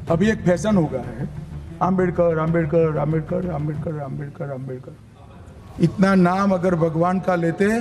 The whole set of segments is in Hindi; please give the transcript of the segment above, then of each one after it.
अभी एक फैशन हो गया है, आम्बेडकर आम्बेडकर आम्बेडकर आम्बेडकर आम्बेडकर आम्बेडकर। इतना नाम अगर भगवान का लेते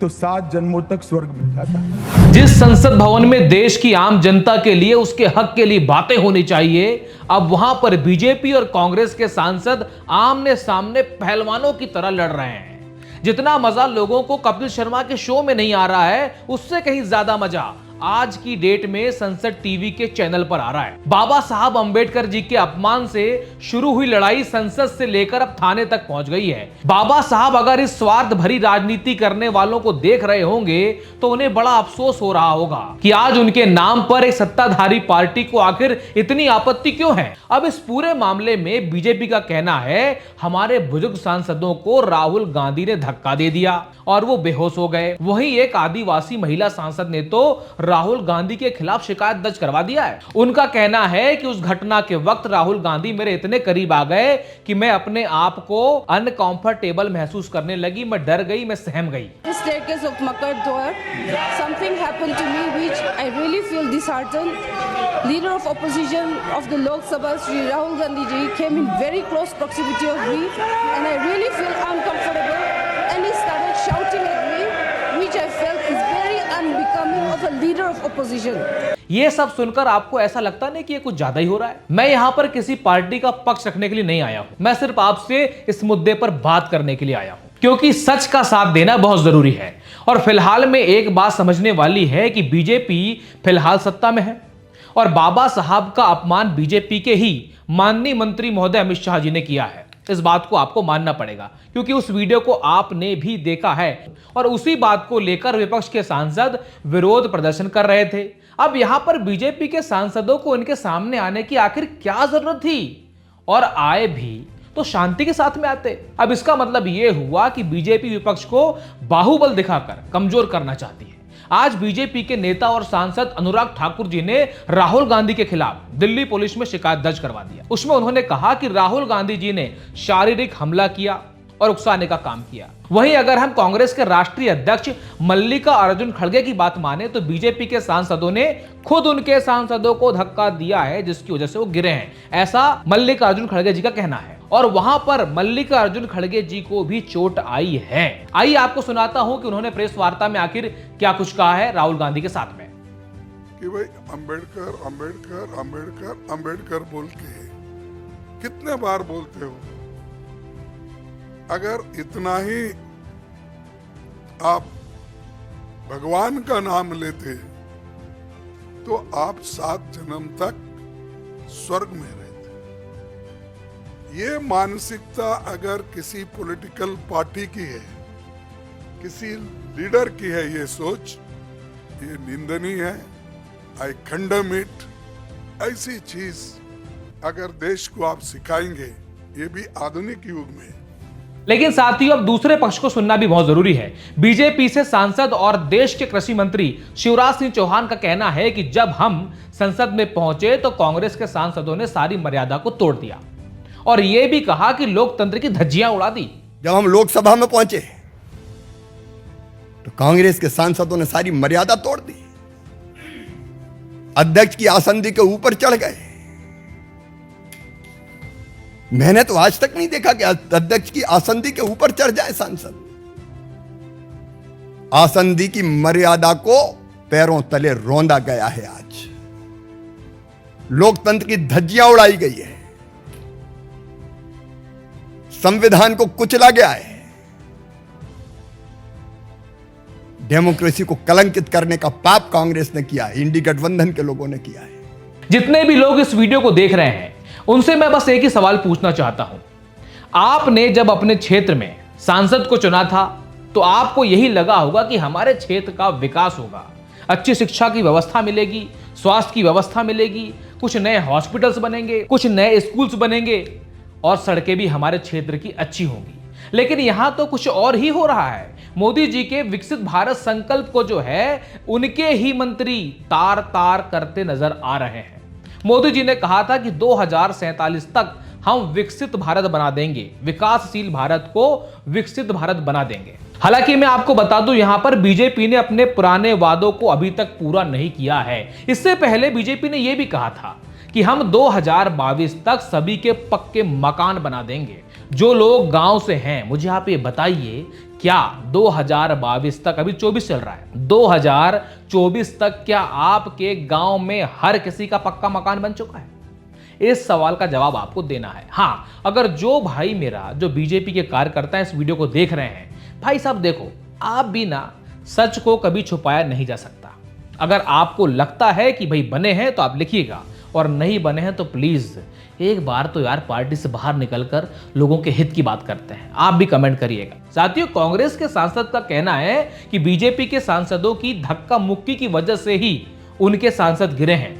तो 7 जन्मों तक स्वर्ग मिल जाता है। जिस संसद भवन में देश की आम जनता के लिए, उसके हक के लिए बातें होनी चाहिए, अब वहां पर बीजेपी और कांग्रेस के सांसद आमने सामने पहलवानों की तरह लड़ रहे हैं। जितना मजा लोगों को कपिल शर्मा के शो में नहीं आ रहा है, उससे कहीं ज्यादा मजा आज की डेट में संसद टीवी के चैनल पर आ रहा है। बाबा साहब अंबेडकर जी के अपमान से शुरू हुई लड़ाई संसद से लेकर अब थाने तक पहुंच गई है। बाबा साहब अगर इस स्वार्थ भरी राजनीति करने वालों को देख रहे होंगे तो उन्हें बड़ा अफसोस हो रहा होगा कि आज उनके नाम पर एक सत्ताधारी पार्टी को आखिर इतनी आपत्ति क्यों है। अब इस पूरे मामले में बीजेपी का कहना है, हमारे बुजुर्ग सांसदों को राहुल गांधी ने धक्का दे दिया और वो बेहोश हो गए। वहीं एक आदिवासी महिला सांसद ने तो राहुल गांधी के खिलाफ शिकायत दर्ज करवा दिया है। उनका कहना है कि उस घटना के वक्त राहुल गांधी मेरे इतने करीब आ गए कि मैं अपने आप को अनकंफर्टेबल महसूस करने लगी, मैं डर गई, मैं सहम गई। Staircase of Makardwar, something happened to me which I really feel disheartened. Leader of opposition of the Lok Sabha, Shri Rahul Gandhi ji, came in very close proximity of me, and I really feel uncomfortable. And he started shouting at me, which I felt is very unbecoming of a leader of opposition. ये सब सुनकर आपको ऐसा लगता नहीं कि ये कुछ ज्यादा ही हो रहा है? मैं यहां पर किसी पार्टी का पक्ष रखने के लिए नहीं आया हूं, मैं सिर्फ आपसे इस मुद्दे पर बात करने के लिए आया हूं, क्योंकि सच का साथ देना बहुत जरूरी है। और फिलहाल में एक बात समझने वाली है कि बीजेपी फिलहाल सत्ता में है और बाबा साहब का अपमान बीजेपी के ही माननीय मंत्री महोदय अमित शाह जी ने किया है। इस बात को आपको मानना पड़ेगा, क्योंकि उस वीडियो को आपने भी देखा है और उसी बात को लेकर विपक्ष के सांसद विरोध प्रदर्शन कर रहे थे। अब यहां पर बीजेपी के सांसदों को इनके सामने आने की आखिर क्या जरूरत थी, और आए भी तो शांति के साथ में आते। अब इसका मतलब यह हुआ कि बीजेपी विपक्ष को बाहुबल दिखाकर कमजोर करना चाहती है। आज बीजेपी के नेता और सांसद अनुराग ठाकुर जी ने राहुल गांधी के खिलाफ दिल्ली पुलिस में शिकायत दर्ज करवा दिया। उसमें उन्होंने कहा कि राहुल गांधी जी ने शारीरिक हमला किया और उकसाने का काम किया। वहीं अगर हम कांग्रेस के राष्ट्रीय अध्यक्ष मल्लिका अर्जुन खड़गे की बात माने तो बीजेपी के सांसदों ने खुद उनके सांसदों को धक्का दिया है, जिसकी वजह से वो गिरे हैं, ऐसा मल्लिका अर्जुन खड़गे जी का कहना है। और वहां पर मल्लिका अर्जुन खड़गे जी को भी चोट आई है। आइए आपको सुनाता हूं कि उन्होंने प्रेस वार्ता में आखिर क्या कुछ कहा है राहुल गांधी के साथ में। कि भाई अंबेडकर अंबेडकर अंबेडकर अंबेडकर बोल के कितने बार बोलते हो? अगर इतना ही आप भगवान का नाम लेते तो आप 7 जन्म तक स्वर्ग में रहते। ये मानसिकता अगर किसी पॉलिटिकल पार्टी की है, किसी लीडर की है, ये सोच, ये निंदनीय है। आई कंडेम इट। ऐसी चीज अगर देश को आप सिखाएंगे, ये भी आधुनिक युग में। लेकिन साथियों, अब दूसरे पक्ष को सुनना भी बहुत जरूरी है। बीजेपी से सांसद और देश के कृषि मंत्री शिवराज सिंह चौहान का कहना है कि जब हम संसद में पहुंचे तो कांग्रेस के सांसदों ने सारी मर्यादा को तोड़ दिया और यह भी कहा कि लोकतंत्र की धज्जियां उड़ा दी। जब हम लोकसभा में पहुंचे तो कांग्रेस के सांसदों ने सारी मर्यादा तोड़ दी, अध्यक्ष की आसंदी के ऊपर चढ़ गए। मैंने तो आज तक नहीं देखा कि अध्यक्ष की आसंदी के ऊपर चढ़ जाए सांसद। आसंदी की मर्यादा को पैरों तले रौंदा गया है। आज लोकतंत्र की धज्जियां उड़ाई गई है, संविधान को कुचला गया है, डेमोक्रेसी को कलंकित करने का पाप कांग्रेस ने किया है, इंडी गठबंधन के लोगों ने किया है। जितने भी लोग इस वीडियो को देख रहे हैं उनसे मैं बस एक ही सवाल पूछना चाहता हूं। आपने जब अपने क्षेत्र में सांसद को चुना था तो आपको यही लगा होगा कि हमारे क्षेत्र का विकास होगा, अच्छी शिक्षा की व्यवस्था मिलेगी, स्वास्थ्य की व्यवस्था मिलेगी, कुछ नए हॉस्पिटल्स बनेंगे, कुछ नए स्कूल्स बनेंगे और सड़कें भी हमारे क्षेत्र की अच्छी होंगी। लेकिन यहां तो कुछ और ही हो रहा है। मोदी जी के विकसित भारत संकल्प को जो है उनके ही मंत्री तार तार करते नजर आ रहे हैं। मोदी जी ने कहा था कि 2047 तक हम विकसित भारत बना देंगे, विकासशील भारत को विकसित भारत बना देंगे। हालांकि मैं आपको बता दूं, यहां पर बीजेपी ने अपने पुराने वादों को अभी तक पूरा नहीं किया है। इससे पहले बीजेपी ने यह भी कहा था कि हम 2022 तक सभी के पक्के मकान बना देंगे। जो लोग गांव से हैं, मुझे आप ये बताइए, क्या 2022 तक, अभी 24 चल रहा है, 2024 तक क्या आपके गांव में हर किसी का पक्का मकान बन चुका है? इस सवाल का जवाब आपको देना है। हां, अगर जो भाई मेरा, जो बीजेपी के कार्यकर्ता इस वीडियो को देख रहे हैं, भाई साहब देखो, आप भी ना, सच को कभी छुपाया नहीं जा सकता। अगर आपको लगता है कि भाई बने हैं तो आप लिखिएगा, और नहीं बने हैं तो प्लीज एक बार तो यार पार्टी से बाहर निकलकर लोगों के हित की बात करते हैं, आप भी कमेंट करिएगा। साथियों, कांग्रेस के सांसद का कहना है कि बीजेपी के सांसदों की धक्का मुक्की की वजह से ही उनके सांसद गिरे हैं,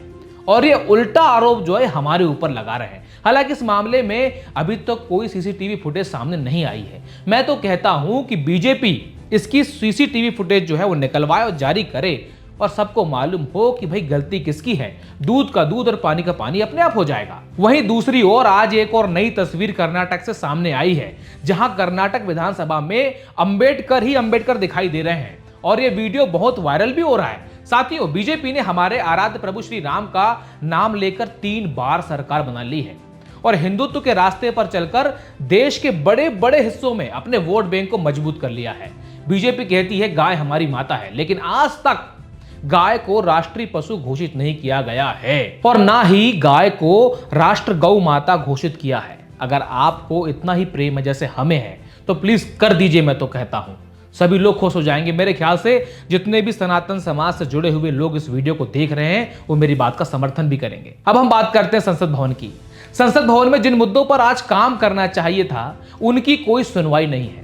और ये उल्टा आरोप जो है हमारे ऊपर लगा रहे हैं। हालांकि इस मामले में अभी तक तो कोई सीसीटीवी फुटेज सामने नहीं आई है। मैं तो कहता हूं कि बीजेपी इसकी सीसीटीवी फुटेज जो है वो निकलवाए और जारी करे, और सबको मालूम हो कि भाई गलती किसकी है। दूध का दूध और पानी का पानी अपने आप हो जाएगा। वहीं दूसरी ओर आज एक और नई तस्वीर कर्नाटक से सामने आई है, जहां कर्नाटक विधानसभा में अंबेडकर ही अंबेडकर दिखाई दे रहे हैं, और यह वीडियो बहुत वायरल भी हो रहा है। साथियों, बीजेपी ने हमारे आराध्य प्रभु श्री राम का नाम लेकर 3 बार सरकार बना ली है, और हिंदुत्व के रास्ते पर चलकर देश के बड़े बड़े हिस्सों में अपने वोट बैंक को मजबूत कर लिया है। बीजेपी कहती है गाय हमारी माता है, लेकिन आज तक गाय को राष्ट्रीय पशु घोषित नहीं किया गया है, और ना ही गाय को राष्ट्र गौ माता घोषित किया है। अगर आपको इतना ही प्रेम है जैसे हमें है, तो प्लीज कर दीजिए। मैं तो कहता हूं सभी लोग खुश हो जाएंगे। मेरे ख्याल से जितने भी सनातन समाज से जुड़े हुए लोग इस वीडियो को देख रहे हैं, वो मेरी बात का समर्थन भी करेंगे। अब हम बात करते हैं संसद भवन की। संसद भवन में जिन मुद्दों पर आज काम करना चाहिए था, उनकी कोई सुनवाई नहीं है।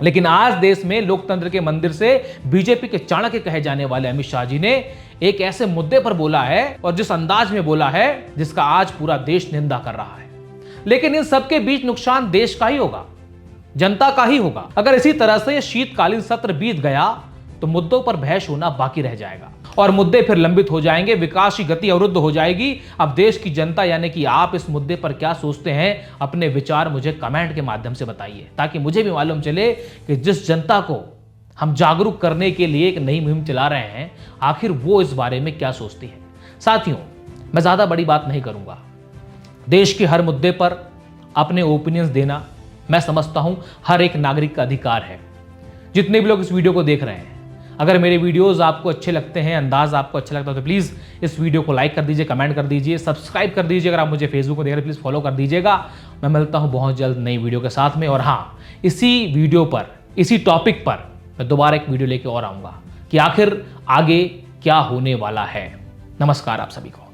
लेकिन आज देश में लोकतंत्र के मंदिर से बीजेपी के चाणक्य कहे जाने वाले अमित शाह जी ने एक ऐसे मुद्दे पर बोला है, और जिस अंदाज में बोला है, जिसका आज पूरा देश निंदा कर रहा है। लेकिन इन सबके बीच नुकसान देश का ही होगा, जनता का ही होगा। अगर इसी तरह से ये शीतकालीन सत्र बीत गया तो मुद्दों पर बहस होना बाकी रह जाएगा, और मुद्दे फिर लंबित हो जाएंगे, विकास की गति अवरुद्ध हो जाएगी। अब देश की जनता यानी कि आप इस मुद्दे पर क्या सोचते हैं, अपने विचार मुझे कमेंट के माध्यम से बताइए, ताकि मुझे भी मालूम चले कि जिस जनता को हम जागरूक करने के लिए एक नई मुहिम चला रहे हैं, आखिर वो इस बारे में क्या सोचती है। साथियों, मैं ज्यादा बड़ी बात नहीं करूंगा। देश के हर मुद्दे पर अपने ओपिनियंस देना, मैं समझता हूं हर एक नागरिक का अधिकार है। जितने भी लोग इस वीडियो को देख रहे हैं, अगर मेरे वीडियोस आपको अच्छे लगते हैं, अंदाज आपको अच्छा लगता है, तो प्लीज़ इस वीडियो को लाइक कर दीजिए, कमेंट कर दीजिए, सब्सक्राइब कर दीजिए। अगर आप मुझे फेसबुक पर देख रहे हैं, प्लीज़ फॉलो कर दीजिएगा। मैं मिलता हूं बहुत जल्द नई वीडियो के साथ में। और हाँ, इसी वीडियो पर, इसी टॉपिक पर मैं दोबारा एक वीडियो लेके और आऊँगा कि आखिर आगे क्या होने वाला है। नमस्कार आप सभी को।